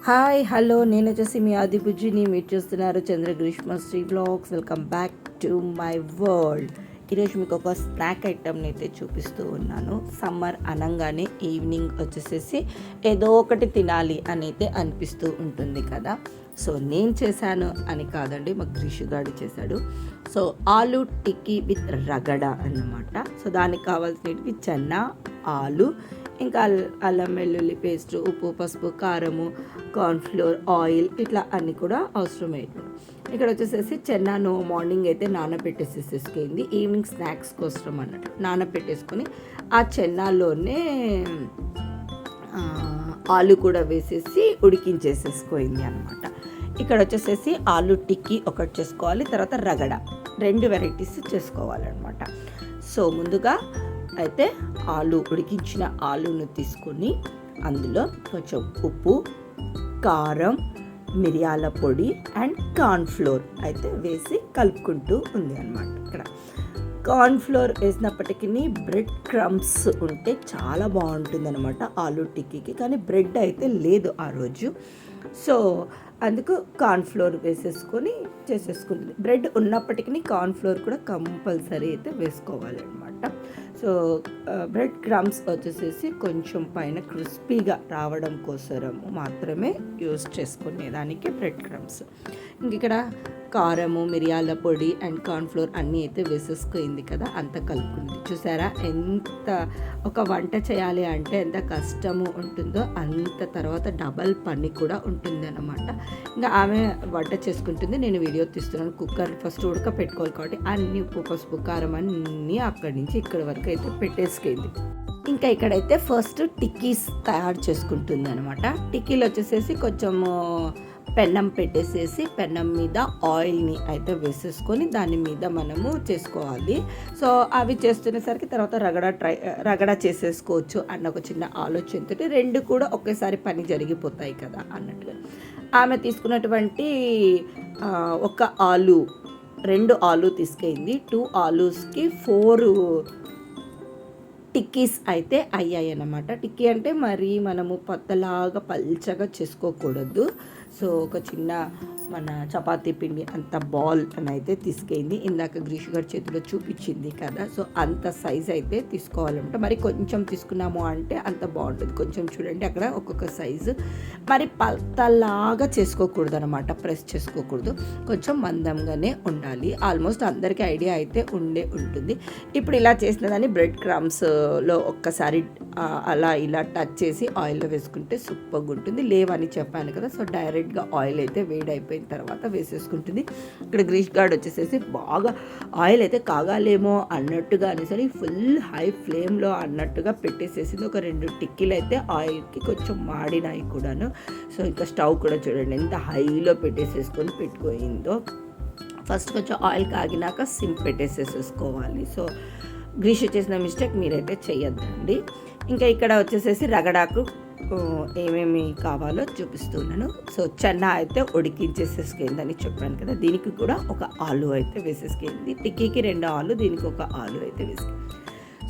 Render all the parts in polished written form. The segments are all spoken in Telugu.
హాయ్ హలో నేను వచ్చేసి మీ ఆదిబుజ్జిని మీరు చూస్తున్నారు Chandra Greeshmasri blogs. Welcome back to my world. ఈరోజు మీకు ఒక స్నాక్ ఐటమ్ని అయితే చూపిస్తూ ఉన్నాను. సమ్మర్ అనగానే ఈవినింగ్ వచ్చేసేసి ఏదో ఒకటి తినాలి అని అయితే అనిపిస్తూ ఉంటుంది కదా. సో నేను చేశాను అని కాదండి, మా గ్రీషుగాడు చేశాడు. సో ఆలు టిక్కీ విత్ రగడ అన్నమాట. సో దానికి కావాల్సినవి చెన్నా, ఆలు, ఇంకా అల్లం వెల్లుల్లి పేస్ట్, ఉప్పు, పసుపు, కారము, కార్న్ఫ్లోర్, ఆయిల్, ఇట్లా అన్నీ కూడా అవసరమైంది. ఇక్కడ వచ్చేసేసి చెన్నాను మార్నింగ్ అయితే నానబెట్టేసేసుకుంది, ఈవినింగ్ స్నాక్స్ కోసం అన్నట్టు నానబెట్టేసుకొని ఆ చెన్నాలోనే ఆలు కూడా వేసేసి ఉడికించేసేసుకోయింది అనమాట. ఇక్కడ వచ్చేసేసి ఆలు టిక్కీ ఒకటి చేసుకోవాలి, తర్వాత రగడ 2 వెరైటీస్ చేసుకోవాలన్నమాట. సో ముందుగా అయితే ఉడికించిన ఆలును తీసుకొని అందులో కొంచెం ఉప్పు, కారం, మిరియాల పొడి అండ్ కార్న్ఫ్లోర్ అయితే వేసి కలుపుకుంటూ ఉంది అన్నమాట. ఇక్కడ కార్న్ఫ్లోర్ వేసినప్పటికీ బ్రెడ్ క్రమ్స్ ఉంటే చాలా బాగుంటుంది అనమాట ఆలు టిక్కీకి, కానీ బ్రెడ్ అయితే లేదు ఆ రోజు. సో అందుకు కార్న్ఫ్లోర్ వేసేసుకొని చేసేసుకుంటుంది. బ్రెడ్ ఉన్నప్పటికీ కార్న్ఫ్లోర్ కూడా కంపల్సరీ అయితే వేసుకోవాలన్నమాట. సో బ్రెడ్ క్రమ్స్ వచ్చేసేసి కొంచెం పైన క్రిస్పీగా రావడం కోసం మాత్రమే యూస్ చేసుకునేదానికి బ్రెడ్ క్రమ్స్. ఇంక ఇక్కడ కారము, మిరియాల పొడి అండ్ కార్న్ఫ్లోర్ అన్నీ అయితే వేసేసుకుంది కదా, అంత కలుపుకుంది. చూసారా ఎంత ఒక వంట చేయాలి అంటే ఎంత కష్టము ఉంటుందో అంత తర్వాత డబల్ పని కూడా ఉంటుంది అన్నమాట. ఇంకా ఆమె వంట చేసుకుంటుంది, నేను వీడియో తీస్తున్నాను. కుక్కర్ ఫస్ట్ ఉడక పెట్టుకోవాలి కాబట్టి అన్ని ఉప్పు, పసుపు, కారం అన్నీ అక్కడి నుంచి ఇక్కడి వరకు అయితే పెట్టేసుకుంది. ఇంకా ఇక్కడైతే ఫస్ట్ టిక్కీస్ తయారు చేసుకుంటుంది అనమాట. టిక్కీలు వచ్చేసేసి కొంచెము పెన్నం పెట్టేసేసి పెన్నం మీద ఆయిల్ని అయితే వేసేసుకొని దాని మీద మనము చేసుకోవాలి. సో అవి చేస్తునేసరికి తర్వాత రగడ చేసేసుకోవచ్చు అన్న ఒక చిన్న ఆలోచనతో 2 కూడా ఒకేసారి పని జరిగిపోతాయి కదా అన్నట్టుగా ఆమె తీసుకున్నటువంటి ఒక ఆలు 2 ఆలు తీసుకెళ్ళింది. 2 ఆలూస్కి 4 టిక్కీస్ అయితే అయ్యాయి అన్నమాట. టిక్కీ అంటే మరి మనము పత్తలాగా పల్చగా చేసుకోకూడదు. సో ఒక చిన్న మన చపాతీ పిండి అంత బాల్ అని అయితే తీసుకెళ్ళింది. ఇందాక గ్రీష్ గారి చేతిలో చూపించింది కదా, సో అంత సైజ్ అయితే తీసుకోవాలంట. మరి కొంచెం తీసుకున్నాము అంటే అంత బాగుంటుంది. కొంచెం చూడండి అక్కడ ఒక్కొక్క సైజు, మరి పత్తలాగా చేసుకోకూడదు అనమాట, ప్రెస్ చేసుకోకూడదు, కొంచెం మందంగానే ఉండాలి. ఆల్మోస్ట్ అందరికీ ఐడియా అయితే ఉంటుంది. ఇప్పుడు ఇలా చేసిన దాన్ని బ్రెడ్ క్రమ్స్లో ఒక్కసారి అలా ఇలా టచ్ చేసి ఆయిల్లో వేసుకుంటే సూపర్గా ఉంటుంది. లేవని చెప్పాను కదా, సో డైరెక్ట్గా ఆయిల్ అయితే వేడైపోయిన తర్వాత వేసేసుకుంటుంది. ఇక్కడ గ్రీష్ గార్డ్ వచ్చేసేసి బాగా ఆయిల్ అయితే కాగాలేమో అన్నట్టుగా అనేసరి ఫుల్ హై ఫ్లేమ్లో అన్నట్టుగా పెట్టేసేసింది. ఒక 2 టిక్కీలు అయితే ఆయిల్కి కొంచెం మాడినాయి కూడాను. సో ఇంకా స్టవ్ కూడా చూడండి ఎంత హైలో పెట్టుకోయిందో. ఫస్ట్ కొంచెం ఆయిల్ కాగినాక సిమ్ పెట్టేసేసుకోవాలి. సో గ్రీష్ చేసిన మిస్టేక్ మీరైతే చెయ్యొద్దండి. ఇంకా ఇక్కడ వచ్చేసేసి రగడాకు ఏమేమి కావాలో చూపిస్తున్నాను. సో చెన్నా అయితే ఉడికించేసేసుకుందని చెప్పాను కదా, దీనికి కూడా ఒక ఆలు అయితే వేసేసుకుంది. టిక్కీకి 2 ఆలు, దీనికి ఒక ఆలు అయితే వేసుకుంది.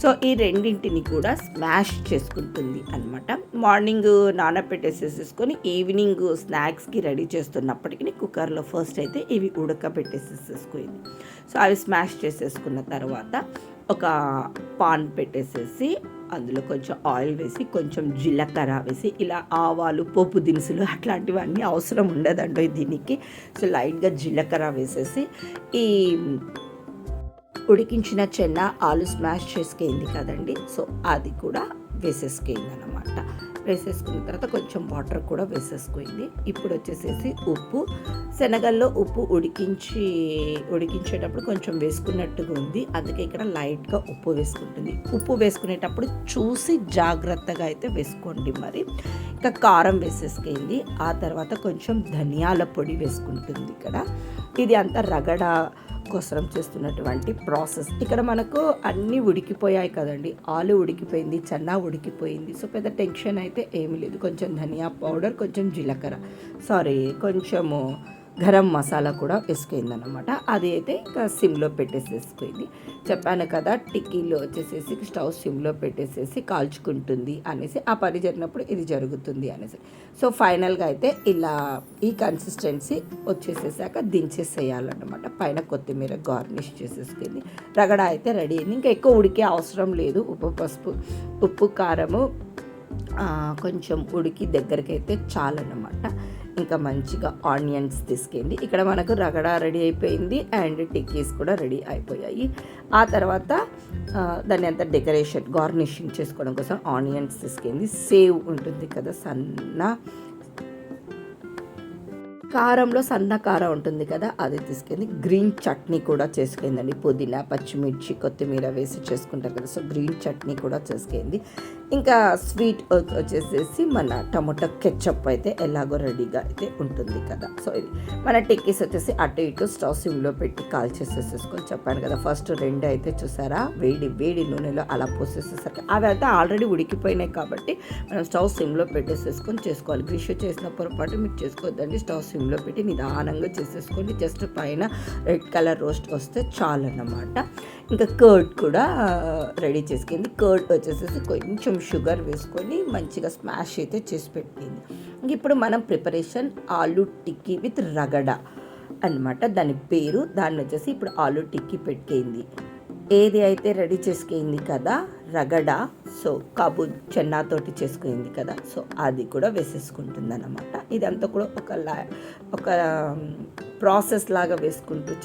సో ఈ రెండింటిని కూడా స్మాష్ చేసుకుంటుంది అనమాట. మార్నింగ్ నానబెట్టేసేసుకొని ఈవినింగ్ స్నాక్స్కి రెడీ చేస్తున్నప్పటికీ కుక్కర్లో ఫస్ట్ అయితే ఇవి ఉడకబెట్టేసేసుకుంది. సో అవి స్మాష్ చేసేసుకున్న తర్వాత ఒక పాన్ పెట్టేసేసి అందులో కొంచెం ఆయిల్ వేసి కొంచెం జీలకర్ర వేసి, ఇలా ఆవాలు, పోపు దినుసులు అట్లాంటివన్నీ అవసరం ఉండదండి దీనికి. సో లైట్గా జీలకర్ర వేసేసి ఈ ఉడికించిన చెన్నా ఆలు స్మాష్ చేసుకుంది కదండి, సో అది కూడా వేసేసుకుంది అనమాట. వేసేసుకున్న తర్వాత కొంచెం వాటర్ కూడా వేసేసుకుంది. ఇప్పుడు వచ్చేసేసి ఉప్పు, శనగల్లో ఉప్పు ఉడికించేటప్పుడు కొంచెం వేసుకున్నట్టుగా ఉంది, అందుకే ఇక్కడ లైట్గా ఉప్పు వేసుకుంటుంది. ఉప్పు వేసుకునేటప్పుడు చూసి జాగ్రత్తగా అయితే వేసుకోండి. మరి ఇంకా కారం వేసేసుకుంది. ఆ తర్వాత కొంచెం ధనియాల పొడి వేసుకుంటుంది. ఇక్కడ ఇది అంతా రగడ కోసం చేస్తున్నటువంటి ప్రాసెస్. ఇక్కడ మనకు అన్నీ ఉడికిపోయాయి కదండి, ఆలు ఉడికిపోయింది, చెన్నా ఉడికిపోయింది. సో పెద్ద టెన్షన్ అయితే ఏమీ లేదు. కొంచెం ధనియా పౌడర్, కొంచెం జీలకర్ర, కొంచెము గరం మసాలా కూడా వేసుకుంది అనమాట. అది అయితే ఇంకా సిమ్లో పెట్టేసేసుకుంది. చెప్పాను కదా టిక్కీలో వచ్చేసేసి స్టవ్ సిమ్లో పెట్టేసేసి కాల్చుకుంటుంది అనేసి, ఆ పని జరిగినప్పుడు ఇది జరుగుతుంది అనేసి. సో ఫైనల్గా అయితే ఇలా ఈ కన్సిస్టెన్సీ వచ్చేసేసాక దించేసేయాలన్నమాట. పైన కొత్తిమీర గార్నిష్ చేసేసుకుంది. రగడ అయితే రెడీ అయింది. ఇంకా ఎక్కువ ఉడికే అవసరం లేదు. ఉప్పు కారము కొంచెం ఉడికి దగ్గరికి అయితే చాలన్నమాట. ఇంకా మంచిగా ఆనియన్స్ తీసుకెళ్ళి ఇక్కడ మనకు రగడ రెడీ అయిపోయింది అండ్ టిక్కీస్ కూడా రెడీ అయిపోయాయి. ఆ తర్వాత దాన్ని అంతా డెకరేషన్ గార్నిషింగ్ చేసుకోవడం కోసం ఆనియన్స్ తీసుకెళ్ళి, సేవ్ ఉంటుంది కదా కారంలో సన్న కారం ఉంటుంది కదా, అది తీసుకెళ్ళి గ్రీన్ చట్నీ కూడా చేసుకుందండి. పుదీనా పచ్చిమిర్చి కొత్తిమీర వేసి చేసుకుంటారు కదా, సో గ్రీన్ చట్నీ కూడా చేసుకుంది. ఇంకా స్వీట్ వచ్చేసేసి మన టమోటా కెచప్ అయితే ఎలాగో రెడీగా అయితే ఉంటుంది కదా. సో ఇది మన టిక్కీస్ వచ్చేసి అటు ఇటు స్టవ్ సిమ్లో పెట్టి కాల్ చేసేసేసుకొని చెప్పాను కదా. ఫస్ట్ 2 అయితే చూసారా వేడి నూనెలో అలా పోసేసేసరికి అవి అయితే ఆల్రెడీ ఉడికిపోయినాయి కాబట్టి మనం స్టవ్ సిమ్లో పెట్టేసేసుకొని చేసుకోవాలి. గ్రిష్ చేసిన పొరపాటు మీరు చేసుకోవద్దండి. స్టవ్ సిమ్లో పెట్టి నిదానంగా చేసేసుకోండి. జస్ట్ పైన రెడ్ కలర్ రోస్ట్ వస్తే చాలు అన్నమాట. ఇంకా కర్డ్ కూడా రెడీ చేసుకుంది. కర్డ్ వచ్చేసేసి కొంచెం షుగర్ వేసుకొని మంచిగా స్మాష్ అయితే చేసి పెట్టింది. ఇప్పుడు మనం ప్రిపరేషన్ ఆలూ టిక్కీ విత్ రగడ అన్నమాట దాని పేరు. దాన్ని వచ్చేసి ఇప్పుడు ఆలూ టిక్కీ పెట్టింది. ఏది అయితే రెడీ చేసుకుంది కదా రగడ, సో కాబూల్ చెన్నాతోటి చేసుకుంది కదా, సో అది కూడా వేసేసుకుంటుంది అన్నమాట. ఇదంతా కూడా ఒక ప్రాసెస్ లాగా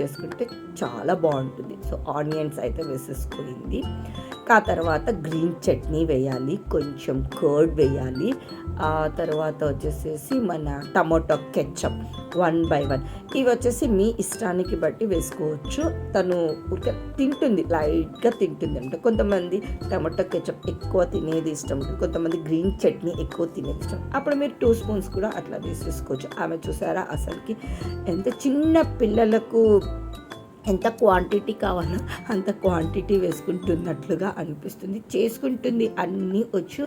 చేసుకుంటే చాలా బాగుంటుంది. సో ఆనియన్స్ అయితే వేసేసుకుంది. ఆ తర్వాత గ్రీన్ చట్నీ వేయాలి, కొంచెం కర్డ్ వేయాలి. ఆ తర్వాత వచ్చేసేసి మన టమోటో కెచప్ 1 by 1 ఇవి వచ్చేసి మీ ఇష్టానికి బట్టి వేసుకోవచ్చు. తను తింటుంది, లైట్గా తింటుంది అంటే. కొంతమంది టమాటో కెచప్ ఎక్కువ తినేది ఇష్టం ఉంటుంది, కొంతమంది గ్రీన్ చట్నీ ఎక్కువ తినేది ఇష్టం. అప్పుడు మీరు 2 స్పూన్స్ కూడా అట్లా వేసేసుకోవచ్చు. ఆమె చూసారా అసలుకి ఎంత చిన్న పిల్లలకు ఎంత క్వాంటిటీ కావాలో అంత క్వాంటిటీ వేసుకుంటున్నట్లుగా అనిపిస్తుంది. చేసుకుంటుంది అన్నీ వచ్చు,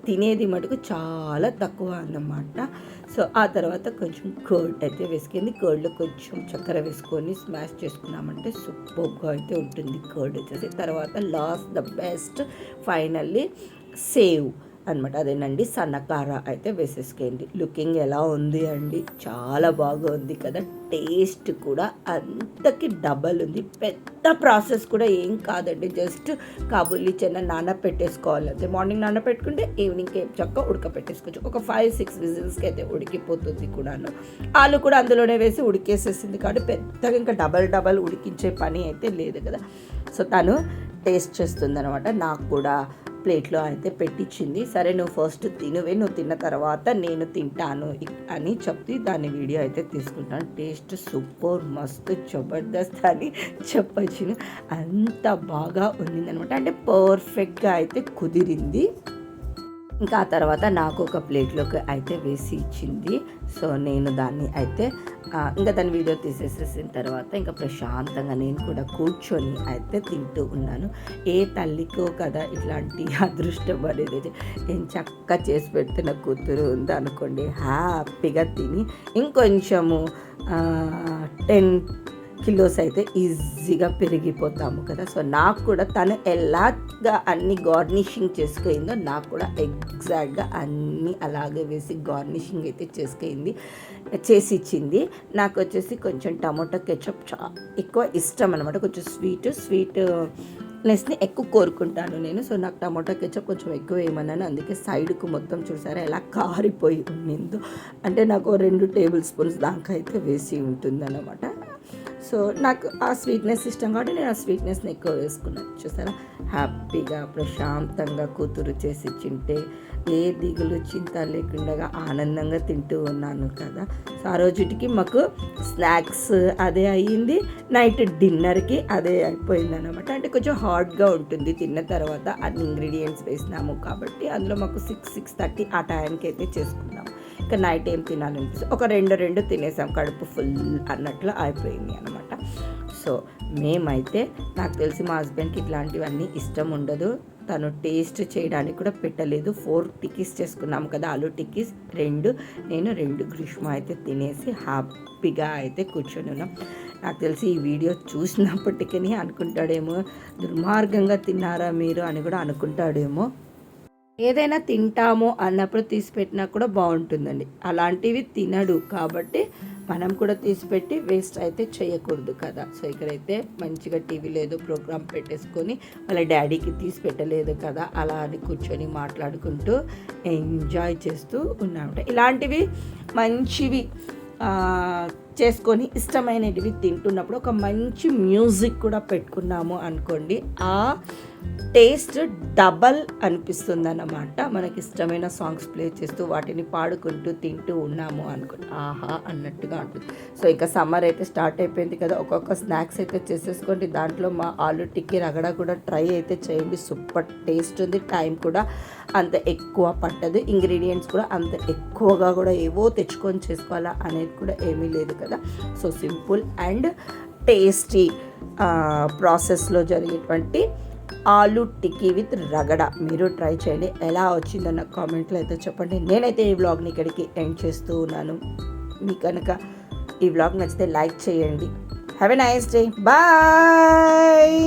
తినేది మటుకు చాలా తక్కువ అన్నమాట. సో ఆ తర్వాత కొంచెం కర్డ్ అయితే వేసుకుంది. కర్డ్లో కొంచెం చక్కెర వేసుకొని స్మాష్ చేసుకున్నామంటే సూపర్గా అయితే ఉంటుంది కర్డ్ వచ్చేసి. తర్వాత last the best finally save అనమాట, అదేనండి సన్నకార అయితే వేసేసుకోండి. లుకింగ్ ఎలా ఉంది అండి, చాలా బాగా ఉంది కదా. టేస్ట్ కూడా అంతకి డబల్ ఉంది. పెద్ద ప్రాసెస్ కూడా ఏం కాదండి, జస్ట్ కాబూలీ చెన్న నానపెట్టేసుకోవాలి అంతే. మార్నింగ్ నానపెట్టుకుంటే ఈవినింగ్కి చక్కగా ఉడకపెట్టేసుకోవచ్చు. ఒక 5-6 విజిల్స్కి అయితే ఉడికిపోతుంది కూడాను. ఆలు కూడా అందులోనే వేసి ఉడికేసేసింది కాబట్టి పెద్దగా ఇంకా డబల్ ఉడికించే పని అయితే లేదు కదా. సో తను టేస్ట్ చేస్తుంది అనమాట. నాకు కూడా ప్లేట్లో అయితే పెట్టించింది. సరే నువ్వు ఫస్ట్ తినువే, నువ్వు తిన్న తర్వాత నేను తింటాను అని చెప్పి దాని వీడియో అయితే తీసుకుంటాను. టేస్ట్ సూపర్ మస్తు జబర్దస్త్ అని చెప్పొచ్చును. అంత బాగా ఉండిందనమాట, అంటే పర్ఫెక్ట్గా అయితే కుదిరింది. ఇంకా ఆ తర్వాత నాకు ఒక ప్లేట్లోకి అయితే వేసి ఇచ్చింది. సో నేను దాన్ని అయితే ఇంకా దాని వీడియో తీసేసేసిన తర్వాత ఇంకా ప్రశాంతంగా నేను కూడా కూర్చొని అయితే తింటూ ఉన్నాను. ఏ తల్లికో కదా ఇట్లాంటి అదృష్టం అనేది, ఏం చక్కగా చేసి పెడుతున్న కూతురు ఉంది అనుకోండి, హ్యాపీగా తిని ఇంకొంచెము 10 కిలోస్ అయితే ఈజీగా పెరిగిపోతాము కదా. సో నాకు కూడా తను ఎలాగా అన్ని గార్నిషింగ్ చేసుకుందో నాకు కూడా ఎగ్జాక్ట్గా అన్నీ అలాగే వేసి గార్నిషింగ్ అయితే చేసి ఇచ్చింది. నాకు వచ్చేసి కొంచెం టమాటో కెచప్ ఎక్కువ ఇష్టం అనమాట. కొంచెం స్వీట్నెస్ని ఎక్కువ కోరుకుంటాను నేను. సో నాకు టమాటో కెచప్ కొంచెం ఎక్కువ వేయమన్నాను, అందుకే సైడ్కు మొత్తం చూసారా ఎలా కారిపోయి ఉండిందో. అంటే నాకు 2 టేబుల్ స్పూన్స్ దాకా అయితే వేసి ఉంటుంది అన్నమాట. సో నాకు ఆ స్వీట్నెస్ ఇష్టం కాబట్టి నేను ఆ స్వీట్నెస్ని ఎక్కువ వేసుకున్నాను. చూసారా హ్యాపీగా ప్రశాంతంగా కూతురు చేసి ఇచ్చింటే ఏ దిగులు చింత లేకుండా ఆనందంగా తింటూ ఉన్నాను కదా. సో ఆ రోజుటికి మాకు స్నాక్స్ అదే అయ్యింది, నైట్ డిన్నర్కి అదే అయిపోయింది అనమాట. అంటే కొంచెం హార్డ్గా ఉంటుంది తిన్న తర్వాత, అన్ని ఇంగ్రీడియంట్స్ వేసినాము కాబట్టి. అందులో మాకు 6-6:30 ఆ టైంకి అయితే చేసుకున్నాము. ఇంకా నైట్ ఏం తినాలనిపిస్తుంది, ఒక 2 తినేసాం, కడుపు ఫుల్ అన్నట్లు అయిపోయింది అనమాట. సో మేమైతే నాకు తెలిసి మా హస్బెండ్కి ఇట్లాంటివన్నీ ఇష్టం ఉండదు. తను టేస్ట్ చేయడానికి కూడా పెట్టలేదు. 4 టిక్కీస్ చేసుకున్నాము కదా, ఆలు టిక్కీస్ 2, నేను 2 గ్రీష్మ అయితే తినేసి హ్యాపీగా అయితే కూర్చొని ఉన్నాం. నాకు తెలిసి ఈ వీడియో చూసినప్పటికీ అనుకుంటాడేమో, దుర్మార్గంగా తిన్నారా మీరు అని కూడా అనుకుంటాడేమో. ఏదైనా తింటాము అన్నప్పుడు తీసిపెట్టినా కూడా బాగుంటుందండి. అలాంటివి తినడు కాబట్టి మనం కూడా తీసిపెట్టి వేస్ట్ అయితే చేయకూడదు కదా. సో ఇక్కడైతే మంచిగా టీవీలో ఏదో ప్రోగ్రామ్ పెట్టేసుకొని వాళ్ళ డాడీకి తీసి పెట్టలేదు కదా, అలా అని కూర్చొని మాట్లాడుకుంటూ ఎంజాయ్ చేస్తూ ఉన్నామంట. ఇలాంటివి మంచివి చేసుకొని ఇష్టమైనవి తింటున్నప్పుడు ఒక మంచి మ్యూజిక్ కూడా పెట్టుకున్నాము అనుకోండి, ఆ టేస్ట్ డబల్ అనిపిస్తుంది అన్నమాట. మనకి ఇష్టమైన సాంగ్స్ ప్లే చేస్తూ వాటిని పాడుకుంటూ తింటూ ఉన్నాము అనుకోండి, ఆహా అన్నట్టుగా ఉంటుంది. సో ఇంకా సమ్మర్ అయితే స్టార్ట్ అయిపోయింది కదా, ఒక్కొక్క స్నాక్స్ అయితే చేసేసుకోండి. దాంట్లో మా ఆలు టిక్కీ రగడ కూడా ట్రై అయితే చేయండి, సూపర్ టేస్ట్ ఉంది. టైం కూడా అంత ఎక్కువ పట్టదు, ఇంగ్రీడియంట్స్ కూడా అంత ఎక్కువగా కూడా ఏవో తెచ్చుకొని చేసుకోవాలా అనేది కూడా ఏమీ లేదు కదా. సో సింపుల్ అండ్ టేస్టీ ప్రాసెస్లో జరిగేటువంటి ఆలు టిక్కీ విత్ రగడ మీరు ట్రై చేయండి. ఎలా వచ్చిందన్న కామెంట్లో అయితే చెప్పండి. నేనైతే ఈ వ్లాగ్ని ఇక్కడికి ఎండ్ చేస్తూ ఉన్నాను. మీకు కనుక ఈ వ్లాగ్ నచ్చితే లైక్ చేయండి. Have a nice day, bye.